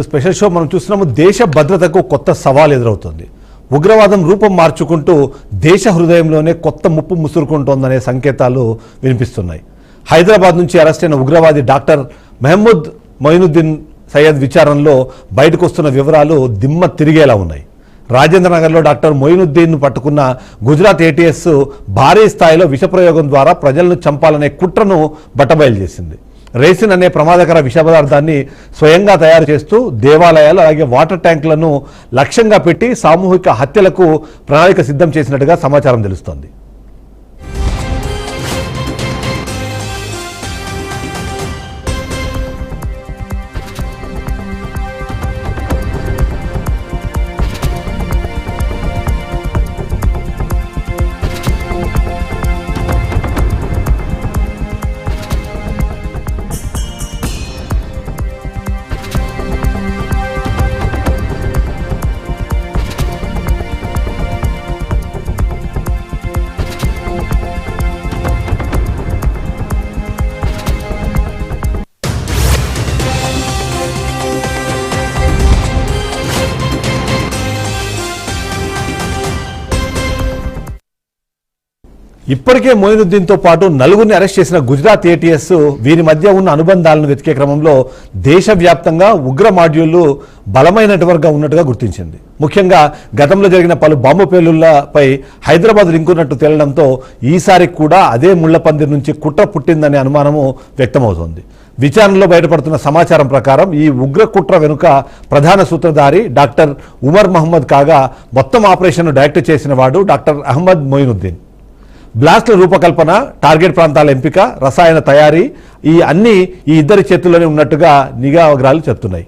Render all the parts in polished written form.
Special show మనం చూస్తున్నాము. దేశ భద్రతకు కొత్త సవాల్ ఎదురవుతుంది. ఉగ్రవాదం రూపం మార్చుకుంటూ దేశ హృదయంలోనే కొత్త ముప్పు ముసురుకుంటోందనే సంకేతాలు వినిపిస్తున్నాయి. హైదరాబాద్ నుంచి అరెస్ట్ అయిన ఉగ్రవాది డాక్టర్ మహమ్మద్ మొయినుద్దీన్ సయ్యద్ విచారణలో బయటకు వస్తున్న వివరాలు దిమ్మ తిరిగేలా ఉన్నాయి. రాజేంద్ర నగర్లో డాక్టర్ మొయినుద్దీన్ను పట్టుకున్న గుజరాత్ ఏటీఎస్ భారీ స్థాయిలో విషప్రయోగం ద్వారా ప్రజలను చంపాలనే కుట్రను బట్టబయలు చేసింది. రేసిన్ అనే ప్రమాదకర విష పదార్థాన్ని స్వయంగా తయారు చేస్తూ దేవాలయాలు అలాగే వాటర్ ట్యాంకులను లక్ష్యంగా పెట్టి సామూహిక హత్యలకు ప్రణాళిక సిద్ధం చేసినట్టుగా సమాచారం తెలుస్తోంది. ఇప్పటికే మొయినుద్దీన్తో పాటు నలుగురిని అరెస్ట్ చేసిన గుజరాత్ ఏటీఎస్ వీరి మధ్య ఉన్న అనుబంధాలను వెతికే క్రమంలో దేశవ్యాప్తంగా ఉగ్ర మాడ్యూళ్లు బలమైన నెట్వర్క్గా ఉన్నట్టుగా గుర్తించింది. ముఖ్యంగా గతంలో జరిగిన పలు బాంబు పేలుళ్లపై హైదరాబాద్ లింకున్నట్టు తేలడంతో ఈసారి కూడా అదే ముళ్లపందిర్ నుంచి కుట్ర పుట్టిందనే అనుమానము వ్యక్తమవుతోంది. విచారణలో బయటపడుతున్న సమాచారం ప్రకారం ఈ ఉగ్ర కుట్ర వెనుక ప్రధాన సూత్రధారి డాక్టర్ ఉమర్ మహమ్మద్ కాగా మొత్తం ఆపరేషన్ను డైరెక్ట్ చేసిన వాడు డాక్టర్ అహ్మద్ మొయినుద్దీన్. బ్లాస్ట్ల రూపకల్పన, టార్గెట్ ప్రాంతాల ఎంపిక, రసాయన తయారీ అన్నీ ఈ ఇద్దరి చేతుల్లోనే ఉన్నట్టుగా నిఘా వర్గాలు చెప్తున్నాయి.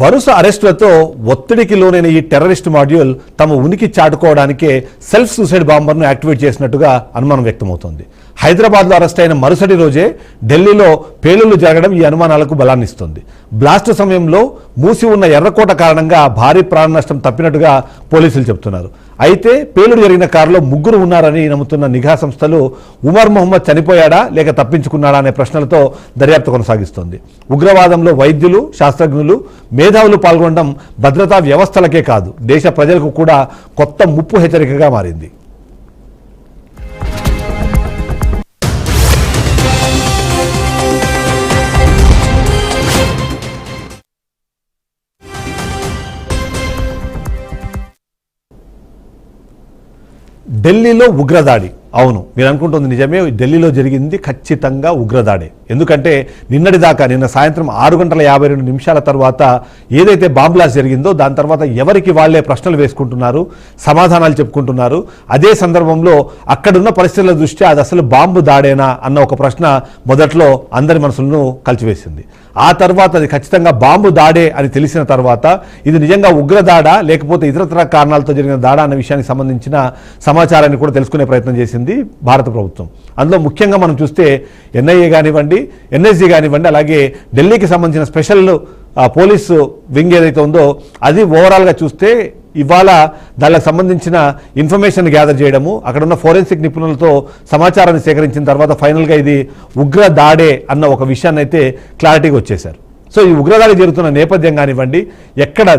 వరుస అరెస్టులతో ఒత్తిడికి లోనైన ఈ టెర్రరిస్ట్ మాడ్యూల్ తమ ఉనికి చాటుకోవడానికే సెల్ఫ్ సూసైడ్ బాంబర్ను యాక్టివేట్ చేసినట్టుగా అనుమానం వ్యక్తమవుతోంది. హైదరాబాద్లో అరెస్ట్ అయిన మరుసటి రోజే ఢిల్లీలో పేలుళ్లు జరగడం ఈ అనుమానాలకు బలాన్నిస్తుంది. బ్లాస్ట్ సమయంలో మూసి ఉన్న ఎర్రకోట కారణంగా భారీ ప్రాణ నష్టం తప్పినట్టుగా పోలీసులు చెబుతున్నారు. అయితే పేలుడు జరిగిన కారులో ముగ్గురు ఉన్నారని నమ్ముతున్న నిఘా సంస్థలు ఉమర్ మొహమ్మద్ చనిపోయాడా లేక తప్పించుకున్నాడా అనే ప్రశ్నలతో దర్యాప్తు కొనసాగిస్తోంది. ఉగ్రవాదంలో వైద్యులు, శాస్త్రజ్ఞులు, మేధావులు పాల్గొనడం భద్రతా వ్యవస్థలకే కాదు దేశ ప్రజలకు కూడా కొత్త ముప్పు హెచ్చరికగా మారింది. ఢిల్లీలో ఉగ్రదాడి. అవును, మీరు అనుకుంటుంది నిజమే. ఢిల్లీలో జరిగింది ఖచ్చితంగా ఉగ్రదాడే. ఎందుకంటే నిన్న సాయంత్రం 6:52 తర్వాత ఏదైతే బాంబ్ బ్లాస్ట్ జరిగిందో దాని తర్వాత ఎవరికి వాళ్లే ప్రశ్నలు వేసుకుంటున్నారు, సమాధానాలు చెప్పుకుంటున్నారు. అదే సందర్భంలో అక్కడున్న పరిస్థితుల దృష్ట్యా అది అసలు బాంబు దాడేనా అన్న ఒక ప్రశ్న మొదట్లో అందరి మనసులను కలిచివేసింది. ఆ తర్వాత అది ఖచ్చితంగా బాంబు దాడే అని తెలిసిన తర్వాత ఇది నిజంగా ఉగ్రదాడా లేకపోతే ఇతరత్ర కారణాలతో జరిగిన దాడా అన్న విషయానికి సంబంధించిన సమాచారాన్ని కూడా తెలుసుకునే ప్రయత్నం చేసింది భారత ప్రభుత్వం. అందులో ముఖ్యంగా మనం చూస్తే ఎన్ఐఏ కానివ్వండి, ఎన్ఎస్జీ కానివ్వండి, అలాగే ఢిల్లీకి సంబంధించిన స్పెషల్ పోలీసు వింగ్ ఏదైతే ఉందో అది ఓవరాల్గా చూస్తే ఇవాళ దానికి సంబంధించిన ఇన్ఫర్మేషన్ గ్యాదర్ చేయడము, అక్కడ ఉన్న ఫోరెన్సిక్ నిపుణులతో సమాచారాన్ని సేకరించిన తర్వాత ఫైనల్గా ఇది ఉగ్ర దాడే అన్న ఒక విషయాన్ని అయితే క్లారిటీగా వచ్చేశారు. సో ఈ ఉగ్రదాడి జరుగుతున్న నేపథ్యం కానివ్వండి,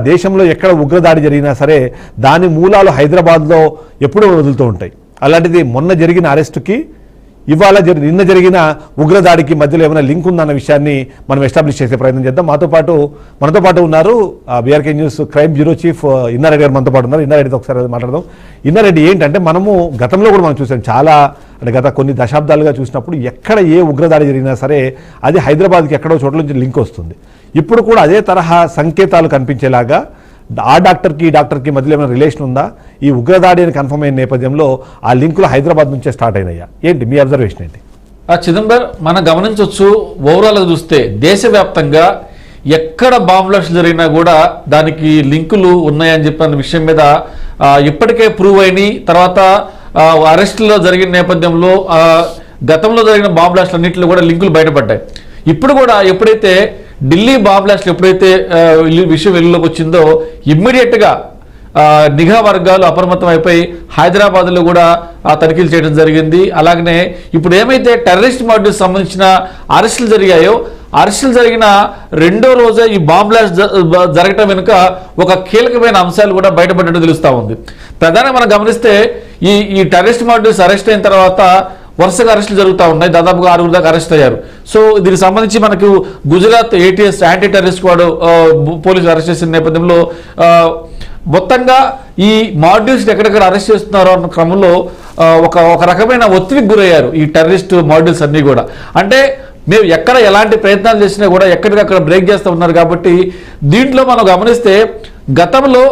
దేశంలో ఎక్కడ ఉగ్రదాడి జరిగినా సరే దాని మూలాలు హైదరాబాద్లో ఎప్పుడూ వదులుతూ ఉంటాయి. అలాంటిది మొన్న జరిగిన అరెస్టుకి నిన్న జరిగిన ఉగ్రదాడికి మధ్యలో ఏమైనా లింక్ ఉందన్న విషయాన్ని మనం ఎస్టాబ్లిష్ చేసే ప్రయత్నం చేద్దాం. మనతో పాటు ఉన్నారు BRK news crime bureau chief Inna Reddy గారు మనతో పాటు ఉన్నారు. ఇన్నారెడ్డితో ఒకసారి మాట్లాడదాం. ఇన్నారెడ్డి, ఏంటంటే మనము గతంలో కూడా మనం చూసాం, చాలా అంటే గత కొన్ని దశాబ్దాలుగా చూసినప్పుడు ఎక్కడ ఏ ఉగ్రదాడి జరిగినా సరే అది హైదరాబాద్కి ఎక్కడో చోట్ల నుంచి లింక్ వస్తుంది. ఇప్పుడు కూడా అదే తరహా సంకేతాలు కనిపించేలాగా ఆ డాక్టర్కి ఈ డాక్టర్కి మధ్యలో ఏమైనా రిలేషన్ ఉందా? ఈ ఉగ్రదాడి అని కన్ఫర్మ్ అయిన నేపథ్యంలో ఆ లింకులు హైదరాబాద్ నుంచే స్టార్ట్ అయినాయా? ఏంటి మీ అబ్జర్వేషన్ ఏంటి? చిదంబర్, మనం గమనించవచ్చు, ఓవరాల్గా చూస్తే దేశవ్యాప్తంగా ఎక్కడ బాంబ్ బ్లాస్ట్ జరిగినా కూడా దానికి లింకులు ఉన్నాయని చెప్పిన విషయం మీద ఇప్పటికే ప్రూవ్ అయినాయి. తర్వాత అరెస్టులో జరిగిన నేపథ్యంలో గతంలో జరిగిన బాంబ్ బ్లాస్ట్లు అన్నింటిలో కూడా లింకులు బయటపడ్డాయి. ఇప్పుడు కూడా ఎప్పుడైతే ఢిల్లీ బాంబ్ బ్లాస్ట్లు ఎప్పుడైతే విషయం వెలుగులోకి వచ్చిందో ఇమ్మీడియట్గా నిఘా వర్గాలు అప్రమత్తం అయిపోయి హైదరాబాద్లో కూడా తనిఖీలు చేయడం జరిగింది. అలాగనే ఇప్పుడు ఏమైతే టెర్రరిస్ట్ మాడ్యూల్స్ సంబంధించిన అరెస్టులు జరిగాయో అరెస్టులు జరిగిన రెండో రోజే ఈ బాంబ్ బ్లాస్ట్ జరగటం వెనుక ఒక కీలకమైన అంశాలు కూడా బయటపడ్డట్టు తెలుస్తూ ఉంది. ప్రధానంగా మనం గమనిస్తే ఈ టెర్రరిస్ట్ మాడ్యూల్స్ అరెస్ట్ అయిన తర్వాత వరుసగా అరెస్టులు జరుగుతూ ఉన్నాయి. దాదాపుగా 6 దాకా అరెస్ట్ అయ్యారు. సో దీనికి సంబంధించి మనకు Gujarat ATS anti terrorist squad పోలీసులు అరెస్ట్ చేసిన నేపథ్యంలో మొత్తంగా ఈ మాడ్యూల్స్ ఎక్కడెక్కడ అరెస్ట్ చేస్తున్నారో అన్న క్రమంలో ఒక రకమైన ఒత్తిడికి గురయ్యారు ఈ టెర్రరిస్ట్ మాడ్యూల్స్ అన్నీ కూడా. అంటే మేము ఎక్కడ ఎలాంటి ప్రయత్నాలు చేసినా కూడా ఎక్కడికక్కడ బ్రేక్ చేస్తూ ఉన్నారు. కాబట్టి దీంట్లో మనం గమనిస్తే గతంలో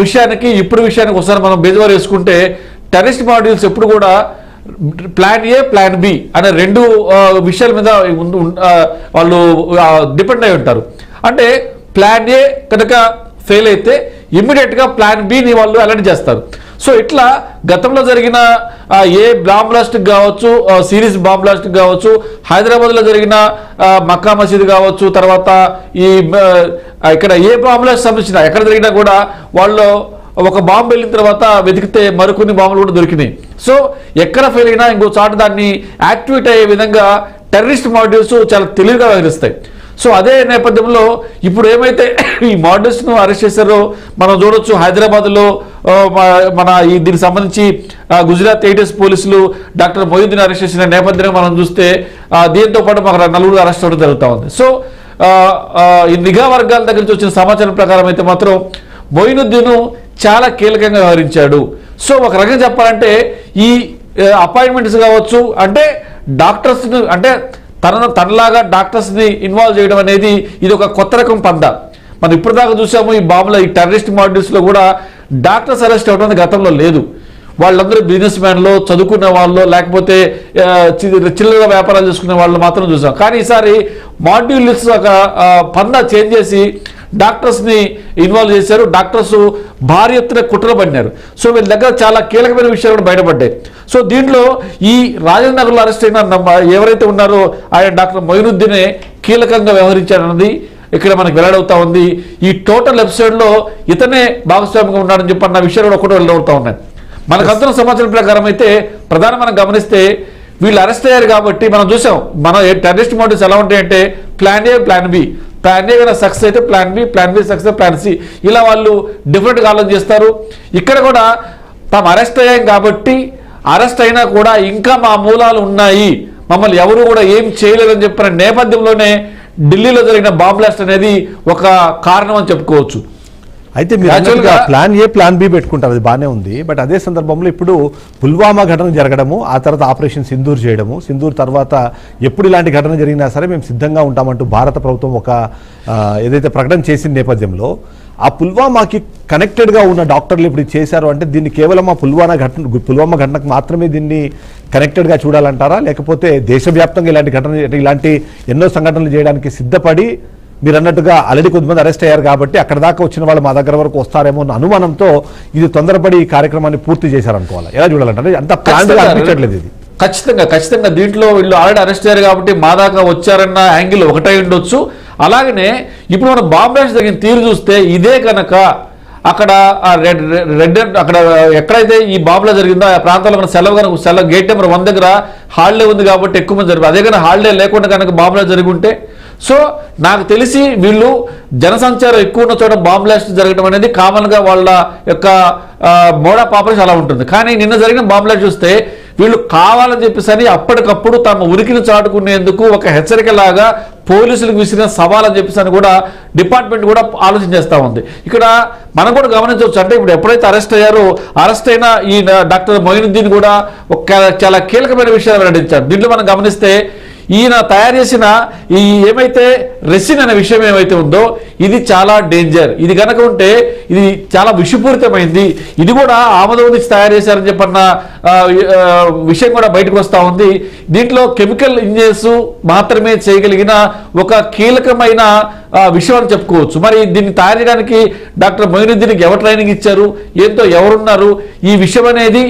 విషయానికి ఇప్పుడు విషయానికి ఒకసారి మనం బేజవారు వేసుకుంటే టెర్రరిస్ట్ మాడ్యూల్స్ ఎప్పుడు కూడా ప్లాన్ ఏ ప్లాన్ బి అనే రెండు విషయాల మీద వాళ్ళు డిపెండ్ అయి ఉంటారు. అంటే ప్లాన్ ఏ కనుక ఫెయిల్ అయితే ఇమ్మీడియట్గా ప్లాన్ బిని వాళ్ళు అలర్ట్ చేస్తారు. సో ఇట్లా గతంలో జరిగిన ఏ బాంబ్ బ్లాస్ట్ కావచ్చు, సిరీస్ బాంబ్ బ్లాస్ట్ కావచ్చు, హైదరాబాద్లో జరిగిన మక్కా మసీద్ కావచ్చు, తర్వాత ఇక్కడ ఏ బాంబ్ బ్లాస్ట్ సంబంధించిన ఎక్కడ జరిగినా కూడా వాళ్ళు ఒక బాంబు వెళ్ళిన తర్వాత వెతికితే మరికొన్ని బాంబులు కూడా దొరికినాయి. సో ఎక్కడ ఫెయిల్ అయినా ఇంకో చాటు దాన్ని యాక్టివేట్ అయ్యే విధంగా టెర్రరిస్ట్ మాడ్యూల్స్ చాలా తెలివిగా వ్యవహరిస్తాయి. సో అదే నేపథ్యంలో ఇప్పుడు ఏమైతే ఈ మాడ్యూల్స్ను అరెస్ట్ చేశారో మనం చూడొచ్చు. హైదరాబాద్లో దీనికి సంబంధించి గుజరాత్ ATS పోలీసులు డాక్టర్ మొయినుద్దీన్ అరెస్ట్ చేసిన నేపథ్యంలో మనం చూస్తే దీంతో పాటు మాకు 4 అరెస్ట్ అవ్వడం జరుగుతూ ఉంది. సో ఈ నిఘా వర్గాల దగ్గర నుంచి వచ్చిన సమాచారం ప్రకారం అయితే మాత్రం మొయినుద్దీన్ చాలా కీలకంగా వ్యవహరించాడు. సో ఒక రకంగా చెప్పాలంటే ఈ అపాయింట్మెంట్స్ కావచ్చు, అంటే డాక్టర్స్ని అంటే తనలాగా డాక్టర్స్ని ఇన్వాల్వ్ చేయడం అనేది ఇది ఒక కొత్త రకం పంద. మనం ఇప్పుడు దాకా చూసాము ఈ బాంబులో ఈ టెర్రరిస్ట్ మాడ్యూల్స్లో కూడా డాక్టర్స్ అరెస్ట్ అవ్వడం గతంలో లేదు. వాళ్ళందరూ బిజినెస్ మ్యాన్లో చదువుకున్న వాళ్ళు లేకపోతే చిల్లర వ్యాపారాలు చేసుకునే వాళ్ళు మాత్రం చూసాం. కానీ ఈసారి మాడ్యూల్స్ ఒక పంద చేంజ్ చేసి డాక్టర్స్ని ఇన్వాల్వ్ చేశారు. డాక్టర్స్ భారీ ఎత్తున కుట్రలు పడినారు. సో వీళ్ళ దగ్గర చాలా కీలకమైన విషయాలు కూడా బయటపడ్డాయి. సో దీంట్లో ఈ రాజేంద్ర నగర్లో అరెస్ట్ అయిన ఎవరైతే ఉన్నారో ఆయన డాక్టర్ మొయినుద్దీనే కీలకంగా వ్యవహరించారన్నది ఇక్కడ మనకు వెల్లడవుతా ఉంది. ఈ టోటల్ ఎపిసోడ్లో ఇతనే భాగస్వామిగా ఉన్నాడని చెప్పి అన్న విషయాలు ఒకటి వెల్లడవుతా ఉన్నాయి. మనకు అందిన సమాచారం ప్రకారం అయితే ప్రధానం మనం గమనిస్తే వీళ్ళు అరెస్ట్ అయ్యారు కాబట్టి మనం చూసాం. మన టెర్రరిస్ట్ మోటివ్స్ ఎలా ఉంటాయంటే plan A plan B, plan A కనుక సక్సెస్ అయితే plan B success plan C, ఇలా వాళ్ళు డిఫరెంట్గా ఆలోచన చేస్తారు. ఇక్కడ కూడా తాము అరెస్ట్ అయ్యాం కాబట్టి అరెస్ట్ అయినా కూడా ఇంకా మా మూలాలు ఉన్నాయి, మమ్మల్ని ఎవరు కూడా ఏం చేయలేదని చెప్పిన నేపథ్యంలోనే ఢిల్లీలో జరిగిన బాంబ్ బ్లాస్ట్ అనేది ఒక కారణం అని చెప్పుకోవచ్చు. అయితే మీరు ప్లాన్ ఏ ప్లాన్ బి పెట్టుకుంటారు, అది బాగానే ఉంది. బట్ అదే సందర్భంలో ఇప్పుడు పుల్వామా ఘటన జరగడము, ఆ తర్వాత ఆపరేషన్ సింధూర్ చేయడము, సింధూర్ తర్వాత ఎప్పుడు ఇలాంటి ఘటన జరిగినా సరే మేము సిద్ధంగా ఉంటామంటూ భారత ప్రభుత్వం ఒక ఏదైతే ప్రకటన చేసిన నేపథ్యంలో ఆ పుల్వామాకి కనెక్టెడ్గా ఉన్న డాక్టర్లు ఇప్పుడు చేశారు అంటే దీన్ని కేవలం ఆ పుల్వామా ఘటనకు మాత్రమే దీన్ని కనెక్టెడ్గా చూడాలంటారా, లేకపోతే దేశవ్యాప్తంగా ఇలాంటి ఎన్నో సంఘటనలు చేయడానికి సిద్ధపడి మీరు అన్నట్టుగా ఆల్రెడీ కొంతమంది అరెస్ట్ అయ్యారు కాబట్టి అక్కడ దాకా వచ్చిన వాళ్ళు మా దగ్గర వరకు వస్తారేమో అన్న అనుమానంతో ఇది తొందరపడి ఈ కార్యక్రమాన్ని పూర్తి చేశారనుకోవాలి, ఎలా చూడాలంటే అంత ప్లాన్ అనిపించట్లేదు ఇది. ఖచ్చితంగా దీంట్లో వీళ్ళు ఆల్రెడీ అరెస్ట్ అయ్యారు కాబట్టి మా దాకా వచ్చారన్న యాంగిల్ ఒకటై ఉండొచ్చు. అలాగనే ఇప్పుడు మనం బాంబ్ బ్లాస్ట్ జరిగిన తీరు చూస్తే ఇదే కనుక అక్కడ రెడ్ అక్కడ ఎక్కడైతే ఈ బాంబులో జరిగిందో ఆ ప్రాంతంలో కనుక సెలవు గేట్ నెంబర్ 1 దగ్గర హాలిడే ఉంది కాబట్టి ఎక్కువ మంది జరిగింది. అదే కనుక హాలిడే లేకుండా కనుక బాంబులో జరిగి ఉంటే, సో నాకు తెలిసి వీళ్ళు జనసంచారం ఎక్కువ ఉన్న చోట బాంబ్ బ్లాస్ట్ జరగడం అనేది కామన్గా వాళ్ళ యొక్క మోడ్ ఆఫ్ ఆపరేషన్ అలా ఉంటుంది. కానీ నిన్న జరిగిన బాంబ్ బ్లాస్ట్ చూస్తే వీళ్ళు కావాలని చెప్పేసి అప్పటికప్పుడు తమ ఉనికిని చాటుకునేందుకు ఒక హెచ్చరికలాగా పోలీసులకు విసిరిన సవాల్ అని చెప్పేసి కూడా డిపార్ట్మెంట్ కూడా ఆలోచన చేస్తూ ఉంది. ఇక్కడ మనం కూడా గమనించవచ్చు. అంటే ఇప్పుడు ఎప్పుడైతే అరెస్ట్ అయ్యారో అరెస్ట్ అయిన ఈ డాక్టర్ మొయినుద్దీన్ కూడా చాలా కీలకమైన విషయాలు వెల్లడించారు. దీంట్లో మనం గమనిస్తే ఈయన తయారు చేసిన ఈ ఏమైతే రెసిన్ అనే విషయం ఏమైతే ఉందో ఇది చాలా డేంజర్. ఇది కనుక ఉంటే ఇది చాలా విషపూరితమైంది. ఇది కూడా ఆమోదం నుంచి తయారు చేశారని చెప్పన్న విషయం కూడా బయటకు వస్తూ ఉంది. దీంట్లో కెమికల్ ఇంజనీర్స్ మాత్రమే చేయగలిగిన ఒక కీలకమైన విషయం అని చెప్పుకోవచ్చు. మరి దీన్ని తయారు చేయడానికి డాక్టర్ మొయినుద్దీన్కి ఎవరు ట్రైనింగ్ ఇచ్చారు, ఏంతో ఎవరున్నారు, ఈ విషయం అనేది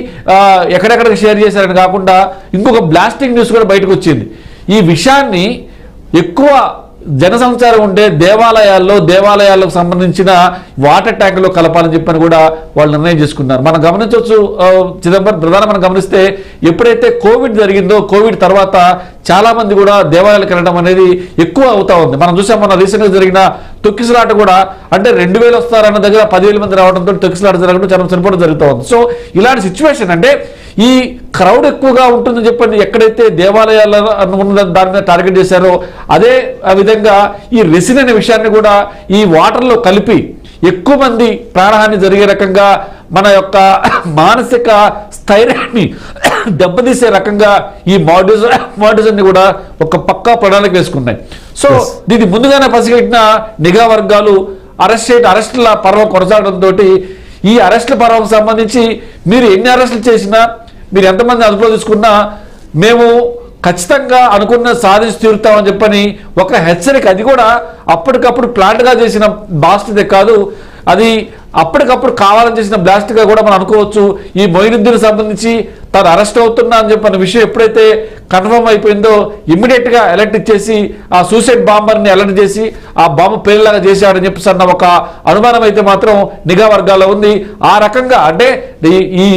ఎక్కడెక్కడికి షేర్ చేశారని కాకుండా ఇంకొక బ్లాస్టింగ్ న్యూస్ కూడా బయటకు వచ్చింది. ఈ విషయాన్ని ఎక్కువ జనసంచారం ఉండే దేవాలయాలకు సంబంధించిన వాటర్ ట్యాంకులో కలపాలని చెప్పని కూడా వాళ్ళు నిర్ణయం చేసుకున్నారు. మనం గమనించవచ్చు చిదంబరం ప్రధాన మనం గమనిస్తే ఎప్పుడైతే కోవిడ్ జరిగిందో కోవిడ్ తర్వాత చాలా మంది కూడా దేవాలయాలకు వెళ్ళడం అనేది ఎక్కువ అవుతా ఉంది. మనం చూసాం మన రీసెంట్గా జరిగిన తొక్కిసలాట కూడా అంటే 2000 వస్తారన్న దగ్గర 10,000 మంది రావడంతో తొక్కిసలాట జరగడం చాలా చనిపోవడం జరుగుతూ ఉంది. సో ఇలాంటి సిచ్యువేషన్ అంటే ఈ క్రౌడ్ ఎక్కువగా ఉంటుందని చెప్పండి ఎక్కడైతే దేవాలయాల ఉన్న దాని మీద టార్గెట్ చేశారో అదే విధంగా ఈ రెసిన్ అనే విషయాన్ని కూడా ఈ వాటర్లో కలిపి ఎక్కువ మంది ప్రాణహాని జరిగే రకంగా మన యొక్క మానసిక స్థైర్యాన్ని దెబ్బతీసే రకంగా ఈ మాడ్యూల్స్ అన్ని కూడా ఒక పక్కా ప్రణాళిక వేసుకున్నాయి. సో దీన్ని ముందుగానే పసిగట్టిన నిఘా వర్గాలు అరెస్టుల పర్వం కొనసాగడంతో ఈ అరెస్టుల పర్వం సంబంధించి మీరు ఎన్ని అరెస్టులు చేసినా మీరు ఎంతమంది అదుపులో తీసుకున్నా మేము ఖచ్చితంగా అనుకున్న సాధించి తీరుతామని చెప్పని ఒక హెచ్చరిక, అది కూడా అప్పటికప్పుడు ప్లాంట్గా చేసిన బాస్ట్దే కాదు, అది అప్పటికప్పుడు కావాలని చేసిన బ్లాస్ట్గా కూడా మనం అనుకోవచ్చు. ఈ మొయినుద్దీన్ సంబంధించి తాను అరెస్ట్ అవుతున్నా అని చెప్పిన విషయం ఎప్పుడైతే కన్ఫర్మ్ అయిపోయిందో ఇమ్మీడియట్గా అలర్ట్ ఇచ్చేసి ఆ సూసైడ్ బాంబర్ని అలర్ట్ చేసి ఆ బాంబు పేలులాగా చేశాడని చెప్పేసి అన్న ఒక అనుమానం అయితే మాత్రం నిఘా వర్గాల్లో ఉంది. ఆ రకంగా అంటే ఈ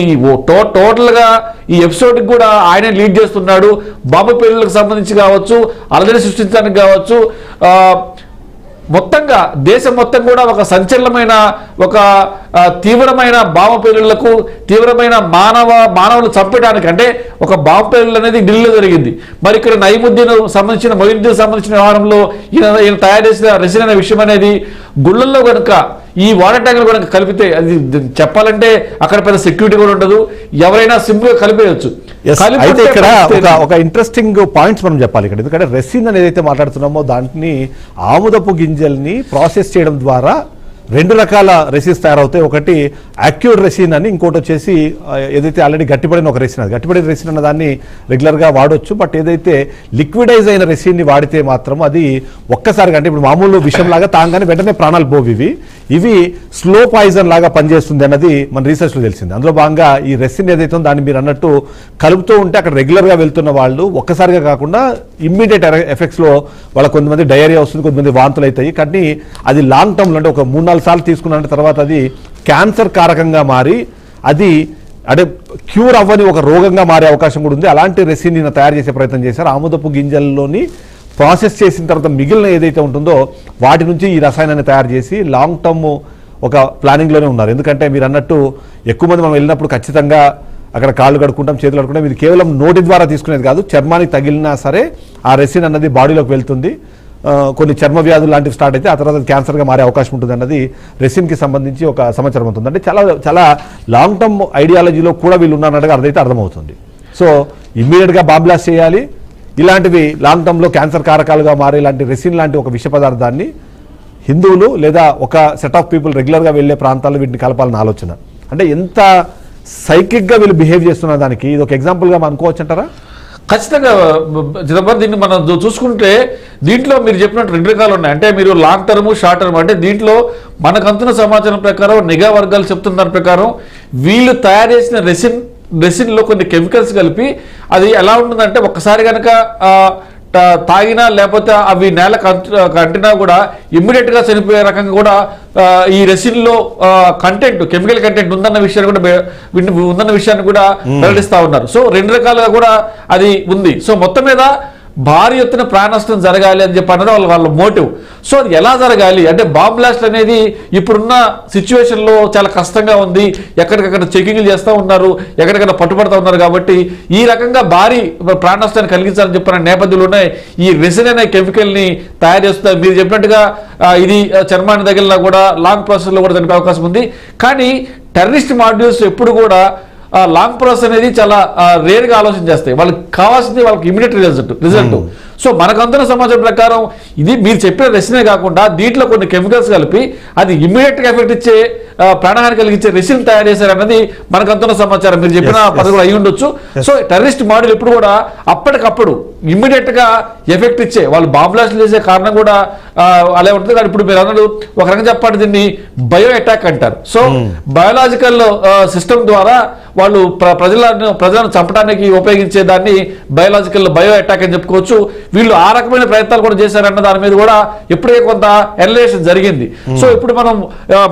టోటల్గా ఈ ఎపిసోడ్కి కూడా ఆయనే లీడ్ చేస్తున్నాడు. బాంబు పేలులకు సంబంధించి కావచ్చు, అలజడి సృష్టించడానికి కావచ్చు, మొత్తంగా దేశం మొత్తం కూడా ఒక సంచలనమైన ఒక తీవ్రమైన బాంబు పేలుళ్లకు తీవ్రమైన మానవులు చంపడానికి అంటే ఒక బాంబు పేలుళ్ళు అనేది ఢిల్లీలో జరిగింది. మరి ఇక్కడ మొయినుద్దీన్ సంబంధించిన వ్యవహారంలో ఈయన తయారు చేసిన రెసిన్ అనే విషయం అనేది గుళ్ళల్లో కనుక ఈ వాటర్ ట్యాంకులు కనుక కలిపితే అది చెప్పాలంటే అక్కడ పెద్ద సెక్యూరిటీ కూడా ఉండదు, ఎవరైనా సింపుల్ గా కలిపేయచ్చు. అయితే ఇక్కడ ఒక ఇంట్రెస్టింగ్ పాయింట్స్ మనం చెప్పాలి ఇక్కడ, ఎందుకంటే రెసిన్ అనేది ఏదైతే మాట్లాడుతున్నామో దాంట్ని ఆముదపు గింజల్ని ప్రాసెస్ చేయడం ద్వారా 2 రకాల రెసిన్స్ తయారవుతాయి. ఒకటి యాక్యూడ్ రెసిన్ అని, ఇంకోటి వచ్చేసి ఏదైతే ఆల్రెడీ గట్టిపడిన ఒక రెసిన్, అది గట్టిపడిన రెసిన్ అన్న దాన్ని రెగ్యులర్గా వాడొచ్చు. బట్ ఏదైతే లిక్విడైజ్ అయిన రెసిన్ని వాడితే మాత్రం అది ఒక్కసారిగా అంటే ఇప్పుడు మామూలు విషయం లాగా తాగానే వెంటనే ప్రాణాలు పోవు. ఇవి స్లో పాయిజన్ లాగా పనిచేస్తుంది అన్నది మన రీసెర్చ్లో తెలిసింది. అందులో భాగంగా ఈ రెసిన్ ఏదైతే ఉందో దాన్ని మీరు అన్నట్టు కలుపుతూ ఉంటే అక్కడ రెగ్యులర్గా వెళ్తున్న వాళ్ళు ఒక్కసారిగా కాకుండా ఇమ్మీడియట్ ఎఫెక్ట్స్లో వాళ్ళ కొంతమంది డయేరియా వస్తుంది, కొంతమంది వాంతులు అవుతాయి. కానీ అది లాంగ్ టర్మ్లో అంటే ఒక 3-4 సార్లు తీసుకున్న తర్వాత అది క్యాన్సర్ కారకంగా మారి అది అంటే క్యూర్ అవ్వని ఒక రోగంగా మారే అవకాశం కూడా ఉంది. అలాంటి రెసిన్ తయారు చేసే ప్రయత్నం చేశారు. ఆముదపు గింజల్లోని ప్రాసెస్ చేసిన తర్వాత మిగిలిన ఏదైతే ఉంటుందో వాటి నుంచి ఈ రసాయనాన్ని తయారు చేసి లాంగ్ టర్మ్ ఒక ప్లానింగ్లోనే ఉన్నారు. ఎందుకంటే మీరు అన్నట్టు ఎక్కువ మంది మనం వెళ్ళినప్పుడు ఖచ్చితంగా అక్కడ కాళ్ళు కడుక్కుంటాం, చేతులు కడుక్కుంటాం. ఇది కేవలం నోటి ద్వారా తీసుకునేది కాదు, చర్మానికి తగిలినా సరే ఆ రెసిన్ అన్నది బాడీలోకి వెళ్తుంది. కొన్ని చర్మ వ్యాధులు లాంటివి స్టార్ట్ అయితే ఆ తర్వాత క్యాన్సర్గా మారే అవకాశం ఉంటుంది అన్నది రెసిన్కి సంబంధించి ఒక సమాచారం అవుతుంది. అంటే చాలా చాలా లాంగ్ టర్మ్ ఐడియాలజీలో కూడా వీళ్ళు ఉన్నారన్నట్టుగా అదైతే అర్థమవుతుంది. సో ఇమ్మీడియట్గా బాంబ్ బ్లాస్ట్ చేయాలి, ఇలాంటివి లాంగ్ టర్మ్లో క్యాన్సర్ కారకాలుగా మారే ఇలాంటి రెసిన్ లాంటి ఒక విష పదార్థాన్ని హిందువులు లేదా ఒక సెట్ ఆఫ్ పీపుల్ రెగ్యులర్గా వెళ్ళే ప్రాంతాల్లో వీటిని కలపాలని ఆలోచన. అంటే ఎంత సైకిక్గా వీళ్ళు బిహేవ్ చేస్తున్న దానికి ఇది ఒక ఎగ్జాంపుల్గా మనం అనుకోవచ్చు అంటారా? ఖచ్చితంగా చిదంబరం, దీన్ని మనం చూసుకుంటే దీంట్లో మీరు చెప్పినట్టు 2 రకాలు ఉన్నాయి. అంటే మీరు లాంగ్ టర్మ్, షార్ట్ టర్మ్. అంటే దీంట్లో మనకంతున్న సమాచారం ప్రకారం నిఘా వర్గాలు చెప్తున్న దాని ప్రకారం వీళ్ళు తయారు చేసిన రెసిన్లో కొన్ని కెమికల్స్ కలిపి అది ఎలా ఉంటుందంటే ఒక్కసారి కనుక తాగినా లేకపోతే అవి నేల కంటినా కూడా ఇమ్మీడియట్గా చనిపోయే రకంగా కూడా ఈ రెసిన్లో కెమికల్ కంటెంట్ ఉందన్న విషయాన్ని కూడా వెల్లడిస్తా ఉన్నారు. సో 2 రకాలుగా కూడా అది ఉంది. సో మొత్తం మీద భారీ ఎత్తున ప్రాణ నష్టం జరగాలి అని చెప్పి అన్నది వాళ్ళ మోటివ్. సో అది ఎలా జరగాలి అంటే బాంబ్ బ్లాస్ట్ అనేది ఇప్పుడున్న సిచ్యువేషన్లో చాలా కష్టంగా ఉంది. ఎక్కడికక్కడ చెకింగ్లు చేస్తూ ఉన్నారు, ఎక్కడికక్కడ పట్టుబడుతూ ఉన్నారు. కాబట్టి ఈ రకంగా భారీ ప్రాణ నష్టాన్ని కలిగించాలని చెప్పిన నేపథ్యంలోనే ఈ రెసిన్ అనే కెమికల్ని తయారు చేస్తున్నారు. మీరు చెప్పినట్టుగా ఇది చర్మాన్ని తగిలినా కూడా లాంగ్ ప్రాసెస్లో కూడా చనిపోయే అవకాశం ఉంది. కానీ టెర్రరిస్ట్ మాడ్యూల్స్ ఎప్పుడు కూడా లాంగ్ ప్రాసెస్ అనేది చాలా రేర్గా ఆలోచన చేస్తాయి. వాళ్ళకి కావాల్సింది వాళ్ళకి ఇమీడియట్ రిజల్ట్. సో మనకు అందుతున్న సమాచారం ప్రకారం ఇది మీరు చెప్పిన రెసినే కాకుండా దీంట్లో కొన్ని కెమికల్స్ కలిపి అది ఇమ్మీడియట్గా ఎఫెక్ట్ ఇచ్చే ప్రాణహాని కలిగించే రెసిన్ తయారు చేశారన్నది మనకు అందుతున్న సమాచారం. మీరు చెప్పిన పద్ధతులు అయి ఉండొచ్చు. సో టెర్రరిస్ట్ మాడ్యూల్ ఇప్పుడు కూడా అప్పటికప్పుడు ఇమ్మీడియట్ గా ఎఫెక్ట్ ఇచ్చే వాళ్ళు బాంబ్ బ్లాస్ట్ చేసే కారణం కూడా అలా ఉంటుంది. కానీ ఇప్పుడు మీరు అన్నది ఒక రకంగా చెప్పండి దీన్ని బయో అటాక్ అంటారు. సో బయోలాజికల్ సిస్టమ్ ద్వారా వాళ్ళు ప్రజలను చంపడానికి ఉపయోగించే దాన్ని బయో అటాక్ అని చెప్పుకోవచ్చు. వీళ్ళు ఆ రకమైన ప్రయత్నాలు కూడా చేశారన్న దాని మీద కూడా ఇప్పుడే కొంత ఎనలైజేషన్ జరిగింది. సో ఇప్పుడు మనం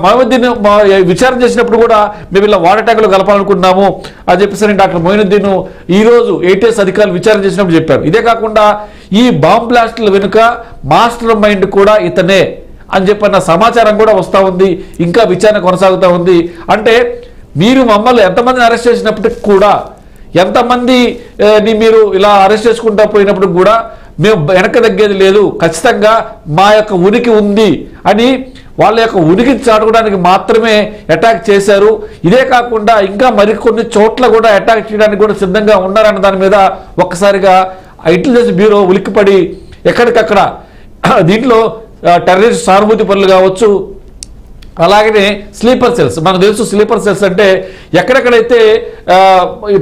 మొయినుద్దీన్ విచారణ చేసినప్పుడు కూడా మేము ఇలా వాటర్ అటాక్ లో కలపాలనుకున్నాము అని చెప్పేసి డాక్టర్ మొయినుద్దీన్ ఈ రోజు ATS అధికారులు విచారణ చేసినప్పుడు చెప్పారు. ఇదే కాకుండా ఈ బాంబ్ బ్లాస్ట్ల వెనుక మాస్టర్ మైండ్ కూడా ఇతనే అని చెప్పిన సమాచారం కూడా వస్తూ ఉంది. ఇంకా విచారణ కొనసాగుతూ ఉంది. అంటే మీరు మమ్మల్ని ఎంతమందిని అరెస్ట్ చేసినప్పటికి కూడా ఎంతమందిని మీరు ఇలా అరెస్ట్ చేసుకుంటా పోయినప్పుడు కూడా మేము వెనక తగ్గేది లేదు, ఖచ్చితంగా మా యొక్క ఉనికి ఉంది అని వాళ్ళ యొక్క ఉనికిని చాటుకోవడానికి మాత్రమే అటాక్ చేశారు. ఇదే కాకుండా ఇంకా మరికొన్ని చోట్ల కూడా అటాక్ చేయడానికి కూడా సిద్ధంగా ఉన్నారన్న దాని మీద ఒక్కసారిగా ఇంటెలిజెన్స్ బ్యూరో ఉలిక్కిపడి ఎక్కడికక్కడ దీంట్లో టెర్రరిస్ట్ సానుభూతి పనులు కావచ్చు, అలాగనే స్లీపర్ సెల్స్. మనకు తెలుసు స్లీపర్ సెల్స్ అంటే ఎక్కడెక్కడైతే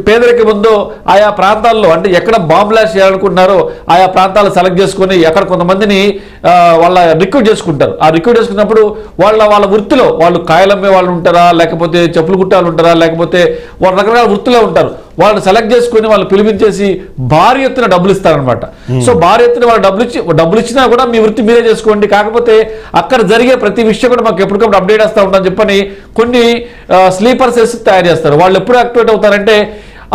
పేదరికం ఉందో ఆయా ప్రాంతాల్లో, అంటే ఎక్కడ బాంబ్ బ్లాస్ట్ చేయాలనుకున్నారో ఆయా ప్రాంతాలు సెలెక్ట్ చేసుకొని అక్కడ కొంతమందిని వాళ్ళ రిక్రూట్ చేసుకుంటారు. ఆ రిక్రూట్ చేసుకున్నప్పుడు వాళ్ళ వృత్తిలో వాళ్ళు కాయలమ్మే వాళ్ళు ఉంటారా, లేకపోతే చెప్పులు కుట్టాలు ఉంటారా, లేకపోతే వాళ్ళ రకరకాల వృత్తిలో ఉంటారు. వాళ్ళు సెలెక్ట్ చేసుకుని వాళ్ళు పిలిపించేసి భారీ ఎత్తున డబ్బులు ఇస్తారనమాట. సో భారీ ఎత్తున వాళ్ళు డబ్బులు ఇచ్చినా కూడా మీ వృత్తి మీరే చేసుకోండి, కాకపోతే అక్కడ జరిగే ప్రతి విషయం కూడా మాకు ఎప్పటికప్పుడు అప్డేట్ వస్తూ ఉంటామని చెప్పని కొన్ని స్లీపర్ సెల్స్ తయారు చేస్తారు. వాళ్ళు ఎప్పుడు యాక్టివేట్ అవుతారంటే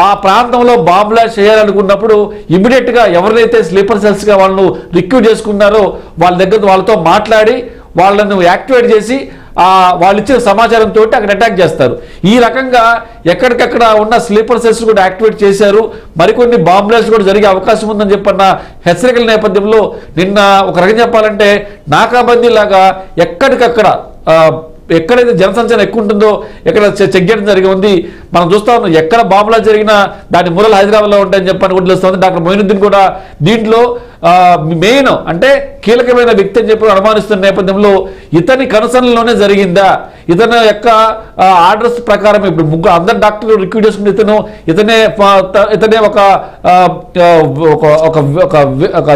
ఆ ప్రాంతంలో బాంబ్ బ్లాస్ట్ చేయాలనుకున్నప్పుడు ఇమీడియట్ గా ఎవరినైతే స్లీపర్ సెల్స్ గా వాళ్ళను రిక్రూట్ చేసుకున్నారో వాళ్ళ దగ్గర వాళ్ళతో మాట్లాడి వాళ్ళను యాక్టివేట్ చేసి వాళ్ళు ఇచ్చిన సమాచారంతో అక్కడ అటాక్ చేస్తారు. ఈ రకంగా ఎక్కడికక్కడ ఉన్న స్లీపర్ సెల్స్ కూడా యాక్టివేట్ చేశారు. మరికొన్ని బాంబ్ బ్లాస్ట్ కూడా జరిగే అవకాశం ఉందని చెప్పన్న హెచ్చరికల నేపథ్యంలో నిన్న ఒక రకం చెప్పాలంటే నాకాబందీ లాగా ఎక్కడికక్కడ ఎక్కడైతే జనసంచారం ఎక్కువ ఉంటుందో ఎక్కడ చెక్ చేయడం జరిగి ఉంది. మనం చూస్తా ఉన్నాం ఎక్కడ బాంబులా జరిగినా దాని మూలలు హైదరాబాద్లో ఉంటాయని చెప్పని కూడా తెలుస్తుంది. డాక్టర్ మొయినుద్దీన్ కూడా దీంట్లో మెయిన్ అంటే కీలకమైన వ్యక్తి అని చెప్పి అనుమానిస్తున్న నేపథ్యంలో ఇతని కనుసరణలోనే జరిగిందా, ఇతని యొక్క ఆర్డర్స్ ప్రకారం ఇప్పుడు ముగ్గురు అందరు డాక్టర్లు రిక్రూట్ చేసుకుని ఇతనే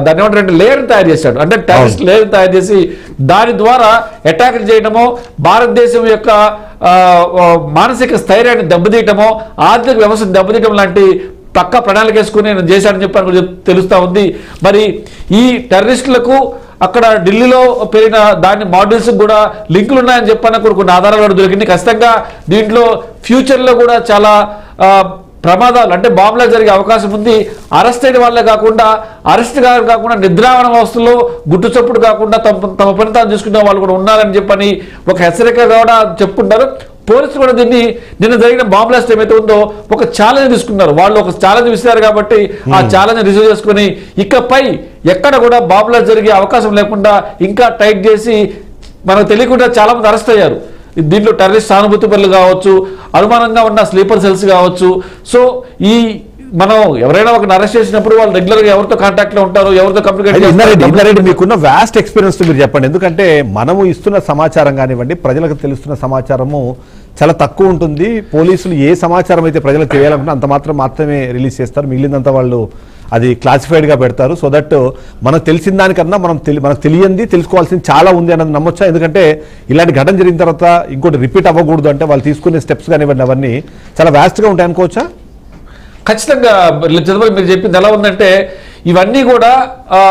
దాన్ని ఏమంటారంటే లేయర్ తయారు చేశాడు. అంటే టెర్రరిస్ట్ లేయర్ తయారు చేసి దాని ద్వారా అటాక్ చేయడమో, భారతదేశం యొక్క మానసిక స్థైర్యాన్ని దెబ్బతీయటమో, ఆర్థిక వ్యవస్థను దెబ్బతీయటం లాంటి పక్క ప్రణాళిక వేసుకుని నేను చేశానని చెప్పి తెలుస్తా ఉంది. మరి ఈ టెర్రరిస్టులకు అక్కడ ఢిల్లీలో పెరిగిన దాని మాడ్యూల్స్ కూడా లింకులు ఉన్నాయని చెప్పని కొన్ని ఆధారాలు దొరికింది. ఖచ్చితంగా దీంట్లో ఫ్యూచర్లో కూడా చాలా ప్రమాదాలు అంటే బాంబులా జరిగే అవకాశం ఉంది. అరెస్ట్ అయిన వాళ్ళే కాకుండా అరెస్ట్ కాకుండా నిద్రావణ వ్యవస్థలో గుట్టు చప్పుడు కాకుండా తమ పని తాను చూసుకునే వాళ్ళు కూడా ఉన్నారని చెప్పని ఒక హెచ్చరిక కూడా చెప్పుకుంటారు. పోలీసులు కూడా దీన్ని నిన్న జరిగిన బాంబ్ బ్లాస్ట్ ఏమైతే ఉందో ఒక ఛాలెంజ్ తీసుకున్నారు. వాళ్ళు ఒక ఛాలెంజ్ ఇస్తారు కాబట్టి ఆ ఛాలెంజ్ రిసీవ్ చేసుకుని ఇకపై ఎక్కడ కూడా బాంబ్ బ్లాస్ట్ జరిగే అవకాశం లేకుండా ఇంకా టైట్ చేసి మనకు తెలియకుండా చాలా మంది అరెస్ట్ అయ్యారు. దీంట్లో టెర్రరిస్ట్ సానుభూతి పనులు కావచ్చు, అనుమానంగా ఉన్న స్లీపర్ సెల్స్ కావచ్చు. సో ఈ మనం ఎవరైనా ఒక అరెస్ట్ చేసినప్పుడు వాళ్ళు రెగ్యులర్ గా ఎవరితో కాంటాక్ట్ లో ఉంటారు, ఎవరితో కమ్యూనికేట్. మీకున్న వాస్ట్ ఎక్స్పీరియన్స్ మీరు చెప్పండి. ఎందుకంటే మనము ఇస్తున్న సమాచారం కానివ్వండి, ప్రజలకు తెలుస్తున్న సమాచారము చాలా తక్కువ ఉంటుంది. పోలీసులు ఏ సమాచారం అయితే ప్రజలకు తెలియాలనుకున్నా అంత మాత్రమే రిలీజ్ చేస్తారు, మిగిలినంత వాళ్ళు అది క్లాసిఫైడ్గా పెడతారు. సో దట్ మనకు తెలిసిన దానికన్నా మనకు తెలియంది తెలుసుకోవాల్సింది చాలా ఉంది అన్నది నమ్మొచ్చా? ఎందుకంటే ఇలాంటి ఘటన జరిగిన తర్వాత ఇంకోటి రిపీట్ అవ్వకూడదు అంటే వాళ్ళు తీసుకునే స్టెప్స్ కానివ్వండి అవన్నీ చాలా వ్యాస్ట్గా ఉంటాయి అనుకోవచ్చా? ఖచ్చితంగా చంద్రబాబు మీరు చెప్పింది ఎలా ఉందంటే ఇవన్నీ కూడా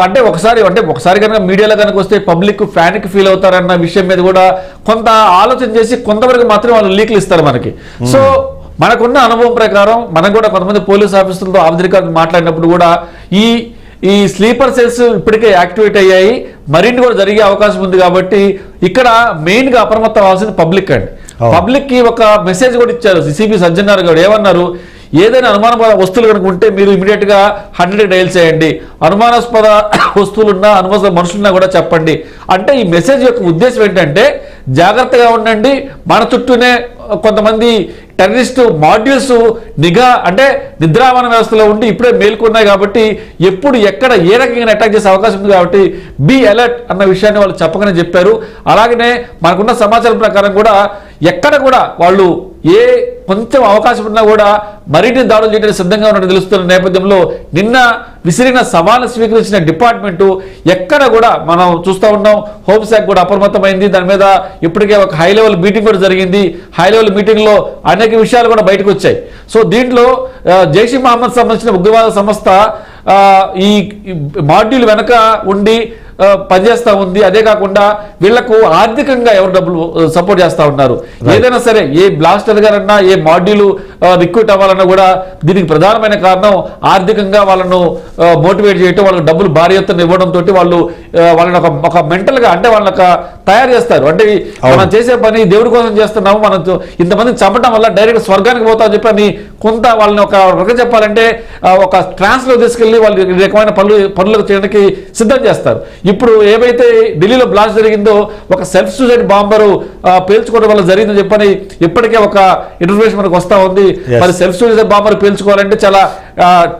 అంటే ఒకసారి కనుక మీడియాలో కనుక వస్తే పబ్లిక్ ఫ్యాన్కి ఫీల్ అవుతారన్న విషయం మీద కూడా కొంత ఆలోచన చేసి కొంతవరకు మాత్రం వాళ్ళు లీక్లు ఇస్తారు మనకి. సో మనకున్న అనుభవం ప్రకారం మనం కూడా కొంతమంది పోలీస్ ఆఫీసర్లతో ఆఫ్ మాట్లాడినప్పుడు కూడా ఈ స్లీపర్ సెల్స్ ఇప్పటికే యాక్టివేట్ అయ్యాయి, మరిన్ని కూడా జరిగే అవకాశం ఉంది. కాబట్టి ఇక్కడ మెయిన్ గా అప్రమత్తం అవ్వాల్సింది పబ్లిక్ అండి. పబ్లిక్ కి ఒక మెసేజ్ కూడా ఇచ్చారు సిపి సజ్జనార్ గారు. ఏమన్నారు, ఏదైనా అనుమానాస్పద వస్తువులు కనుక ఉంటే మీరు ఇమీడియట్ గా 100 డయల్ చేయండి, అనుమానాస్పద వస్తువులున్నా అనుమానాస్పద మనుషులున్నా కూడా చెప్పండి. అంటే ఈ మెసేజ్ యొక్క ఉద్దేశం ఏంటంటే జాగ్రత్తగా ఉండండి, మన చుట్టూనే కొంతమంది టెర్రరిస్ట్ మాడ్యూల్స్ నిఘా అంటే నిద్రావన వ్యవస్థలో ఉండి ఇప్పుడే మేల్కొన్నాయి కాబట్టి ఎప్పుడు ఎక్కడ ఏ రకంగా అటాక్ చేసే అవకాశం ఉంది కాబట్టి బీ అలర్ట్ అన్న విషయాన్ని వాళ్ళు చెప్పకనే చెప్పారు. అలాగనే మనకున్న సమాచారం ప్రకారం కూడా ఎక్కడ కూడా వాళ్ళు ఏ కొంచెం అవకాశం ఉన్నా కూడా మరిన్ని దాడులు చేయడానికి సిద్ధంగా ఉన్నట్టు తెలుస్తున్న నేపథ్యంలో నిన్న విసిరిన సవాలు స్వీకరించిన డిపార్ట్మెంటు ఎక్కడ కూడా మనం చూస్తూ ఉన్నాం. హోంశాఖ కూడా అప్రమత్తమైంది. దాని మీద ఇప్పటికే ఒక హై లెవెల్ మీటింగ్ కూడా జరిగింది. హై లెవెల్ మీటింగ్లో అనేక విషయాలు కూడా బయటకు వచ్చాయి. సో దీంట్లో జైష్ మహమ్మద్ సంబంధించిన ఉగ్రవాద సంస్థ ఈ మాడ్యూల్ వెనక ఉండి పనిచేస్తూ ఉంది. అదే కాకుండా వీళ్లకు ఆర్థికంగా ఎవరు డబ్బులు సపోర్ట్ చేస్తూ ఉన్నారు. ఏదైనా సరే ఏ బ్లాస్టర్ గారన్నా ఏ మాడ్యూల్ రిక్రూట్ అవ్వాలన్నా కూడా దీనికి ప్రధానమైన కారణం ఆర్థికంగా వాళ్ళను మోటివేట్ చేయటం, వాళ్ళకి డబ్బులు భారీ ఎత్తున ఇవ్వడంతో వాళ్ళని ఒక మెంటల్గా అంటే వాళ్ళకి తయారు చేస్తారు. అంటే మనం చేసే పని దేవుడి కోసం చేస్తున్నాము, మనం ఇంతమంది చంపడం వల్ల డైరెక్ట్ స్వర్గానికి పోతామని చెప్పని కొంత వాళ్ళని ఒక రకం చెప్పాలంటే ఒక ట్రాన్స్లో తీసుకెళ్లి వాళ్ళు ఈ రకమైన పనులు చేయడానికి సిద్ధం చేస్తారు. ఇప్పుడు ఏవైతే ఢిల్లీలో బ్లాస్ట్ జరిగిందో ఒక సెల్ఫ్ సూసైడ్ బాంబరు పేల్చుకోవడం వల్ల జరిగిందని చెప్పని ఇప్పటికే ఒక ఇన్ఫర్మేషన్ మనకు వస్తా ఉంది. మరి సెల్ఫ్ సూసైడ్ బాంబర్ పేల్చుకోవాలంటే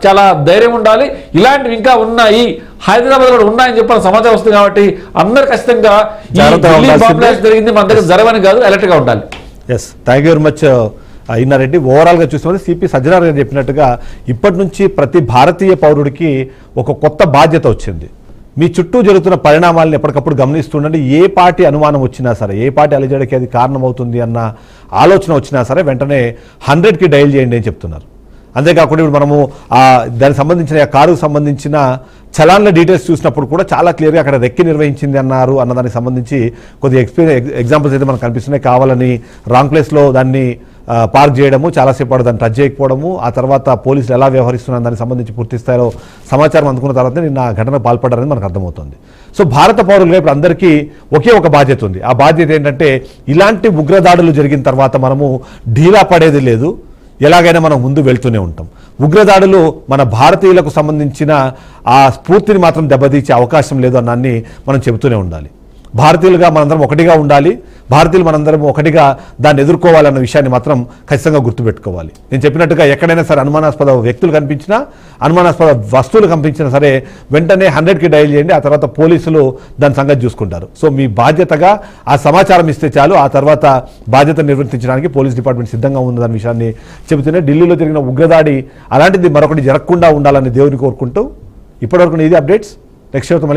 చాలా ధైర్యం ఉండాలి. ఇలాంటివి ఇంకా ఉన్నాయి, హైదరాబాద్ లో ఉన్నాయని చెప్పిన సమాచారం వస్తుంది కాబట్టి అందరు ఖచ్చితంగా జరిగింది మన దగ్గర జరగని కాదు, అలర్ట్ గా ఉండాలి. Yes, thank you very much Innareddy. ఓవరాల్గా చూసినప్పుడు సిపి సజ్జనార్ గారు చెప్పినట్టుగా ఇప్పటి నుంచి ప్రతి భారతీయ పౌరుడికి ఒక కొత్త బాధ్యత వచ్చింది. మీ చుట్టూ జరుగుతున్న పరిణామాలను ఎప్పటికప్పుడు గమనిస్తుండండి. ఏ పార్టీ అనుమానం వచ్చినా సరే, ఏ పార్టీ అలజడికి అది కారణమవుతుంది అన్న ఆలోచన వచ్చినా సరే వెంటనే 100కి డయల్ చేయండి అని చెప్తున్నారు. అంతేకాకుండా ఇప్పుడు మనము దానికి సంబంధించిన కారుకు సంబంధించిన చలాన్ల డీటెయిల్స్ చూసినప్పుడు కూడా చాలా క్లియర్గా అక్కడ రెక్కి నిర్వహించింది అన్నారు అన్నదానికి సంబంధించి కొద్ది ఎగ్జాంపుల్స్ అయితే మనకు కనిపిస్తున్నాయి. కావాలని రాంగ్ ప్లేస్లో దాన్ని పార్క్ చేయడము, చాలాసేపు పాటు దాన్ని టచ్ చేయకపోవడము, ఆ తర్వాత పోలీసులు ఎలా వ్యవహరిస్తున్నారు దానికి సంబంధించి పూర్తి స్థాయిలో సమాచారం అందుకున్న తర్వాత నిన్న ఘటన పాల్పడారని మనకు అర్థమవుతుంది. సో భారత పౌరులుగా ఇప్పుడు అందరికీ ఒకే ఒక బాధ్యత ఉంది. ఆ బాధ్యత ఏంటంటే ఇలాంటి ఉగ్రదాడులు జరిగిన తర్వాత మనము ఢీలా పడేది లేదు, ఎలాగైనా మనం ముందు వెళ్తూనే ఉంటాం. ఉగ్రదాడులు మన భారతీయులకు సంబంధించిన ఆ స్ఫూర్తిని మాత్రం దెబ్బతీసే అవకాశం లేదు అన్నాన్ని మనం చెబుతూనే ఉండాలి. భారతీయులుగా మనందరం ఒకటిగా ఉండాలి, భారతీయులు మనందరం ఒకటిగా దాన్ని ఎదుర్కోవాలన్న విషయాన్ని మాత్రం ఖచ్చితంగా గుర్తుపెట్టుకోవాలి. నేను చెప్పినట్టుగా ఎక్కడైనా సరే అనుమానాస్పద వ్యక్తులు కనిపించినా, అనుమానాస్పద వస్తువులు కనిపించినా సరే వెంటనే 100కి డయల్ చేయండి. ఆ తర్వాత పోలీసులు దాని సంగతి చూసుకుంటారు. సో మీ బాధ్యతగా ఆ సమాచారం ఇస్తే చాలు, ఆ తర్వాత బాధ్యత నిర్వర్తించడానికి పోలీస్ డిపార్ట్మెంట్ సిద్ధంగా ఉందన్న విషయాన్ని చెబుతూనే ఢిల్లీలో జరిగిన ఉగ్రదాడి అలాంటిది మరొకటి జరగకుండా ఉండాలని దేవుని కోరుకుంటూ ఇప్పటివరకు ఇది అప్డేట్స్. నెక్స్ట్ మళ్ళీ